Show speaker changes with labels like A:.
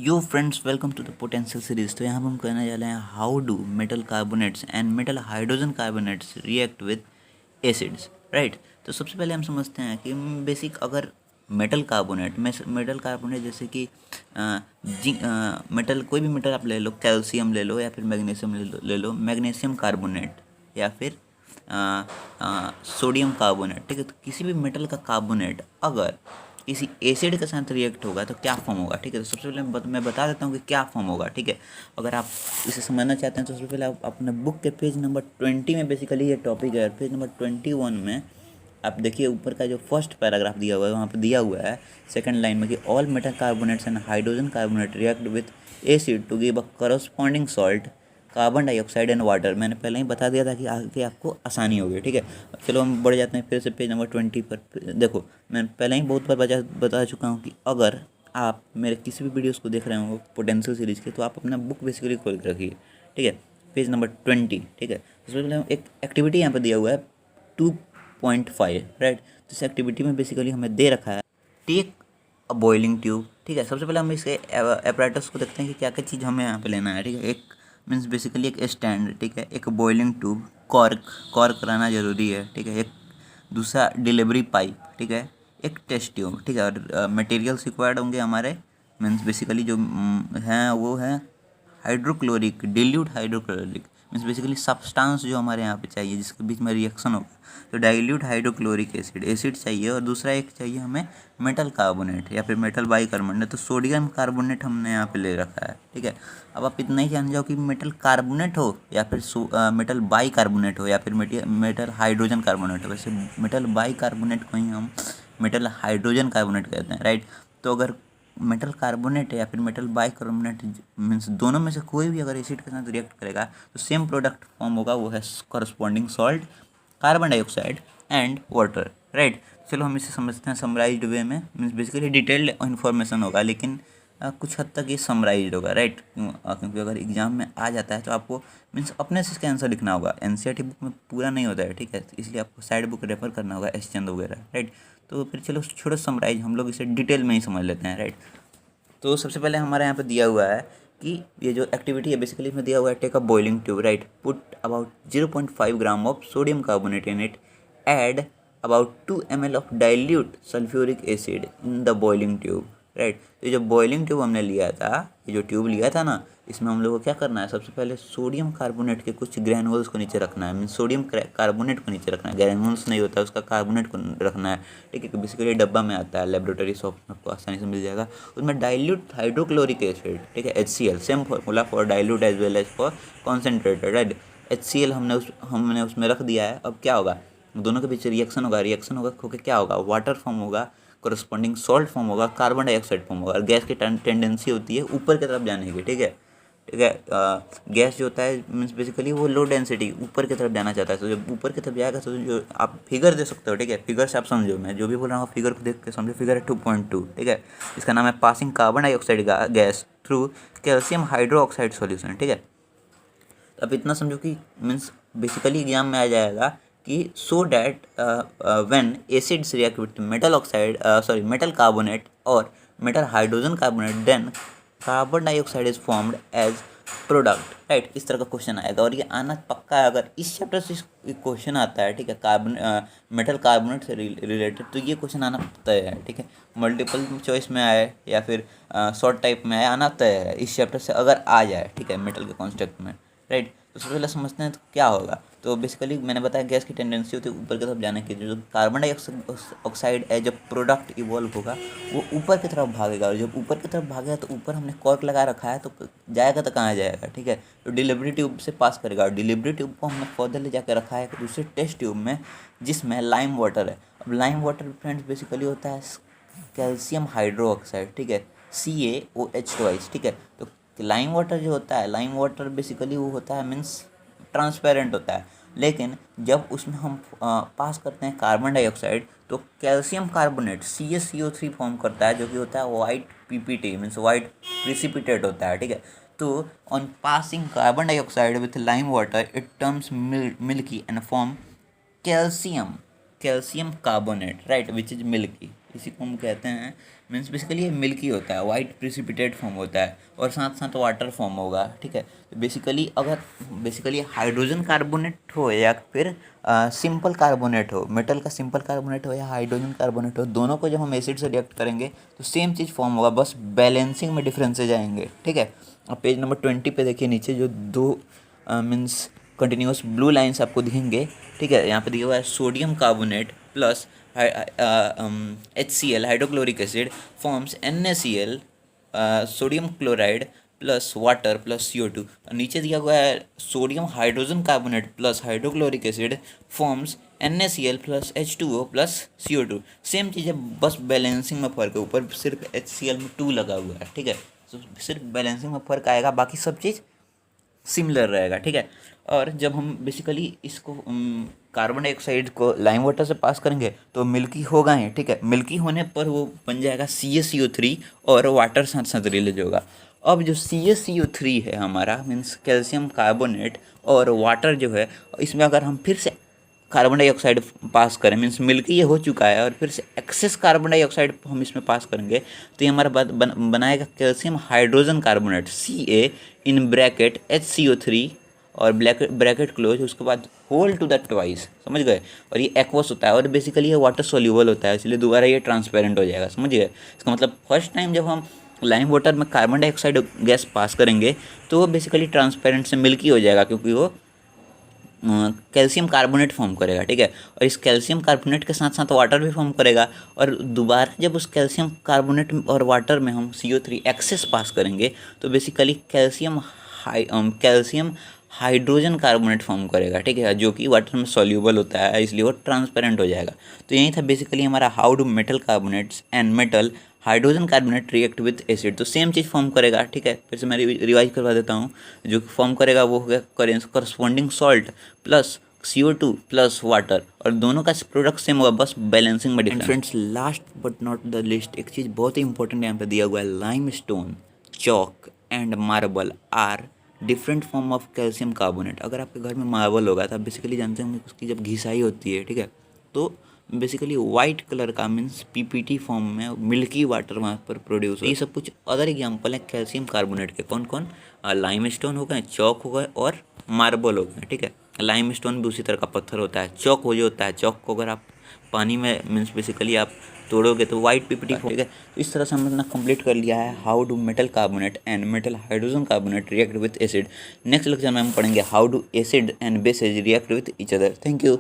A: Yo friends, welcome to the potential series. तो यहाँ पर हम कहने जा रहे हैं how do metal carbonates and metal hydrogen carbonates react with acids, right. तो सबसे पहले हम समझते हैं कि बेसिक अगर मेटल कार्बोनेट जैसे कि मेटल, कोई भी मेटल आप ले लो, कैल्शियम ले लो या फिर मैग्नीशियम ले लो मैग्नीशियम कार्बोनेट या फिर सोडियम कार्बोनेट, ठीक है। तो किसी भी मेटल का कार्बोनेट अगर किसी एसिड के साथ रिएक्ट होगा तो क्या फॉर्म होगा, ठीक है। तो सबसे पहले मैं बता देता हूँ कि क्या फॉर्म होगा, ठीक है। अगर आप इसे समझना चाहते हैं तो सबसे पहले आप अपने बुक के पेज नंबर 20 में बेसिकली ये टॉपिक है। पेज नंबर 21 में आप देखिए ऊपर का जो फर्स्ट पैराग्राफ दिया हुआ है वहाँ पे दिया हुआ है सेकंड लाइन में कि all metal carbonates and hydrogen carbonate react with acid to give a corresponding salt carbon dioxide and water. मैंने पहले ही बता दिया था कि आगे आपको आसानी होगी, ठीक है। चलो हम बढ़ जाते हैं फिर से पेज नंबर 20 पर। देखो मैं पहले ही बहुत बार बता चुका हूँ कि अगर आप मेरे किसी भी वीडियोस को देख रहे हो पोटेंशियल सीरीज़ के तो आप अपना बुक बेसिकली खोल के रखिए, ठीक है। पेज नंबर 20, ठीक है। उसमें पहले एक एक्टिविटी यहाँ पर दिया हुआ है 2.5, राइट। तो इस एक्टिविटी में बेसिकली हमें दे रखा है टेक अ बॉइलिंग ट्यूब, ठीक है। सबसे पहले हम इसके एपरेटस को देखते हैं कि क्या क्या चीज़ हमें यहाँ पे लेना है, ठीक है। एक मीन्स बेसिकली एक स्टैंड, ठीक है। एक बॉइलिंग ट्यूब, कॉर्क कॉर्क रहना ज़रूरी है, ठीक है। एक दूसरा डिलीवरी पाइप, ठीक है। एक टेस्ट ट्यूब, ठीक है। और मटेरियल्स रिक्वायर्ड होंगे हमारे मीन्स बेसिकली जो हैं वो है hydrochloric, dilute hydrochloric means basically substance जो हमारे यहाँ पे चाहिए जिसके बीच में रिएक्शन होगा। तो डाइल्यूट हाइड्रोक्लोरिक एसिड चाहिए। और दूसरा एक चाहिए हमें मेटल कार्बोनेट या फिर मेटल बाइकार्बोनेट। तो सोडियम कार्बोनेट हमने यहाँ पे ले रखा है, ठीक है। अब आप इतना ही जान जाओ कि मेटल कार्बोनेट हो या फिर मेटल बाइकार्बोनेट हो या फिर मेटल हाइड्रोजन कार्बोनेट हो। वैसे मेटल बाइकार्बोनेट को ही हम मेटल हाइड्रोजन कार्बोनेट कहते हैं, राइट। तो अगर मेटल कार्बोनेट या फिर मेटल बाइकार्बोनेट मीन्स दोनों में से कोई भी अगर एसिड के साथ रिएक्ट करेगा तो सेम प्रोडक्ट फॉर्म होगा, वो है corresponding salt, carbon dioxide and water, right. चलो हम इसे समझते हैं समराइज्ड वे में। मीन्स बेसिकली डिटेल्ड इन्फॉर्मेशन होगा लेकिन कुछ हद तक ये समराइज्ड होगा, राइट। क्योंकि अगर एग्जाम में आ जाता है तो आपको मीन्स अपने से इसका आंसर लिखना होगा। एनसीईआरटी बुक में पूरा नहीं होता है, ठीक है। इसलिए आपको साइड बुक रेफर करना होगा, एस चंद वगैरह, राइट। तो फिर चलो छोटा समराइज हम लोग इसे डिटेल में ही समझ लेते हैं, राइट। तो सबसे पहले हमारे यहाँ पे दिया हुआ है कि ये जो एक्टिविटी है बेसिकली इसमें दिया हुआ है take a boiling tube, right. Put about 0.5 gram of sodium carbonate in it, add about 2 ml of dilute sulphuric acid in the boiling tube, right. तो ये जो बॉइलिंग ट्यूब हमने लिया था, ये जो ट्यूब लिया था ना, इसमें हम लोग को क्या करना है, सबसे पहले सोडियम कार्बोनेट के कुछ ग्रैनुअल्स को नीचे रखना है। मीन्स सोडियम कार्बोनेट को नीचे रखना है, ग्रैनुअल्स नहीं होता है उसका, कार्बोनेट को रखना है, ठीक है। बेसिकली डब्बा में आता है, लेबोरेटरी शॉप में आपको आसानी से मिल जाएगा। उसमें डाइल्यूट हाइड्रोक्लोरिक एसिड, ठीक है, HCl, same formula for dilute as well as for concentrated, right. HCl हमने उसमें रख दिया है। अब क्या होगा, दोनों के बीच रिएक्शन होगा होकर क्या होगा, वाटर फॉर्म होगा, कोरस्पॉन्डिंग सॉल्ट फॉर्म होगा, कार्बन डाइऑक्साइड फॉर्म होगा। और गैस की टेंडेंसी होती है ऊपर की तरफ जाने की, ठीक है, ठीक है। गैस जो होता है मीन्स बेसिकली वो लो डेंसिटी ऊपर की तरफ जाना चाहता है। तो जब ऊपर की तरफ जाएगा तो जो आप फिगर दे सकते हो, ठीक है। फिगर से आप समझो, मैं जो भी बोल रहा हूँ फिगर को देख के समझो। फिगर है 2.2, ठीक है। इसका नाम है passing carbon dioxide gas through calcium hydroxide solution, ठीक है। तो अब इतना समझो कि मीन्स बेसिकली एग्जाम में आ जाएगा कि so that when acids react with metal oxide metal carbonate और metal hydrogen carbonate then carbon dioxide is formed as product, right. इस तरह का क्वेश्चन आएगा और ये आना पक्का है। अगर इस चैप्टर से क्वेश्चन आता है, ठीक है, मेटल कार्बोनेट से रिलेटेड, तो ये क्वेश्चन आना तय है, ठीक है। मल्टीपल चॉइस में आए या फिर शॉर्ट टाइप में आए, आना तय है इस चैप्टर से अगर आ जाए, ठीक है, मेटल के कॉन्सेप्ट में, राइट। तो सबसे पहले समझते हैं तो क्या होगा। तो बेसिकली मैंने बताया गैस की टेंडेंसी होती है ऊपर की तरफ जाने की। जो कार्बन डाइऑक्साइड है जब प्रोडक्ट इवॉल्व होगा वो ऊपर की तरफ भागेगा, और जब ऊपर की तरफ भागेगा तो ऊपर हमने कॉर्क लगा रखा है तो जाएगा तो कहाँ जाएगा, ठीक है। तो डिलीवरी ट्यूब से पास करेगा, और डिलीवरी ट्यूब को हमने फर्दर ले जाकर रखा है दूसरे टेस्ट ट्यूब में जिसमें लाइम वाटर है। अब लाइम वाटर फ्रेंड्स बेसिकली होता है कैल्शियम हाइड्रोक्साइड, ठीक है, CaOH ट्वाइस, ठीक है। तो लाइम वाटर जो होता है, लाइम वाटर बेसिकली वो होता है मीन्स ट्रांसपेरेंट होता है। लेकिन जब उसमें हम पास करते हैं कार्बन डाइऑक्साइड तो कैल्शियम कार्बोनेट CaCO3 फॉर्म करता है, जो कि होता है white PPT means white precipitate होता है, ठीक है। तो on passing carbon dioxide with lime water it terms milky and form calcium calcium carbonate, right, which is milky. इसी को हम कहते हैं मीन्स बेसिकली ये मिल्की होता है, वाइट प्रिसिपिटेट फॉर्म होता है और साथ साथ वाटर फॉर्म होगा, ठीक है। तो बेसिकली हाइड्रोजन कार्बोनेट हो या फिर सिंपल कार्बोनेट हो, मेटल का सिंपल कार्बोनेट हो या हाइड्रोजन कार्बोनेट हो, दोनों को जब हम एसिड से रिएक्ट करेंगे तो सेम चीज़ फॉर्म होगा, बस बैलेंसिंग में डिफरेंसेज आएंगे, ठीक है। अब पेज नंबर 20 पे देखिए, नीचे जो दो मीन्स कंटिन्यूस ब्लू लाइंस आपको दिखेंगे, ठीक है। यहाँ पे दिया हुआ है sodium carbonate plus HCl hydrochloric acid forms NaCl sodium chloride plus water plus CO2। नीचे दिया हुआ है sodium hydrogen carbonate plus hydrochloric acid forms NaCl plus H2O plus CO2। Same चीज़ है, बस बैलेंसिंग में फ़र्क है, ऊपर सिर्फ HCl में 2 लगा हुआ है, ठीक है। तो सिर्फ बैलेंसिंग में फ़र्क आएगा, बाकी सब चीज़ सिमिलर रहेगा, ठीक है। और जब हम बेसिकली इसको कार्बन डाइऑक्साइड को लाइम वाटर से पास करेंगे तो मिल्की होगा ही, ठीक है। मिल्की होने पर वो बन जाएगा CaCO3 और वाटर साथ साथ रिलीज होगा। अब जो CaCO3 है हमारा मीन्स कैल्शियम कार्बोनेट और वाटर जो है, इसमें अगर हम फिर से कार्बन डाइऑक्साइड पास करें, मीन्स मिल्की ये हो चुका है और फिर से एक्सेस कार्बन डाइऑक्साइड हम इसमें पास करेंगे तो ये हमारा बनाएगा calcium hydrogen carbonate Ca in bracket HCO3 और ब्रैकेट क्लोज, उसके बाद होल टू दैट ट्वाइस, समझ गए। और ये एक्वस होता है और बेसिकली ये वाटर सोल्यूबल होता है, इसलिए दोबारा ये ट्रांसपेरेंट हो जाएगा, समझ गए। इसका मतलब फर्स्ट टाइम जब हम लाइम वाटर में कार्बन डाइऑक्साइड गैस पास करेंगे तो वो बेसिकली ट्रांसपेरेंट से मिल्की हो जाएगा, क्योंकि वो कैल्शियम कार्बोनेट फॉर्म करेगा, ठीक है। और इस कैल्शियम कार्बोनेट के साथ साथ वाटर भी फॉर्म करेगा और दोबारा जब उस कैल्शियम कार्बोनेट और वाटर में हम CO3 एक्सेस पास करेंगे तो basically calcium hydrogen carbonate form करेगा, ठीक है, जो कि वाटर में सॉल्यूबल होता है, इसलिए वो ट्रांसपेरेंट हो जाएगा। तो यही था बेसिकली हमारा how do metal carbonates and metal hydrogen carbonate react with acid. तो सेम चीज़ फॉर्म करेगा, ठीक है। फिर से मैं रिवाइज करवा देता हूँ। जो फॉर्म करेगा वो होगा corresponding salt plus CO2 plus water, और दोनों का प्रोडक्ट सेम होगा, बस बैलेंसिंग में difference. Friends, last but not the list, एक चीज़ बहुत ही इंपॉर्टेंट यहाँ पे दिया हुआ है, limestone, chalk and marble are different form of calcium carbonate. अगर आपके घर में मार्बल होगा तो आप बेसिकली जानते होंगे उसकी जब घिसाई होती है, ठीक है, तो बेसिकली वाइट कलर का मीन्स PPT फॉर्म में मिल्की वाटर वहाँ पर प्रोड्यूस होता है। ये सब कुछ अदर एग्जाम्पल है कैल्शियम कार्बोनेट के। कौन कौन? लाइम स्टोन हो गए, चौक हो गए और मार्बल हो गए, ठीक है। लाइम स्टोन भी उसी तरह का पत्थर होता है। चौक हो जो होता है, चौक को अगर आप पानी में मीन्स बेसिकली आप तोड़ोगे तो वाइट PPT, ठीक है। तो इस तरह से हमने कंप्लीट कर लिया है how do metal carbonate and metal hydrogen carbonate react with acid. Next lecture में हम पढ़ेंगे how do acid and bases react with each other. Thank you.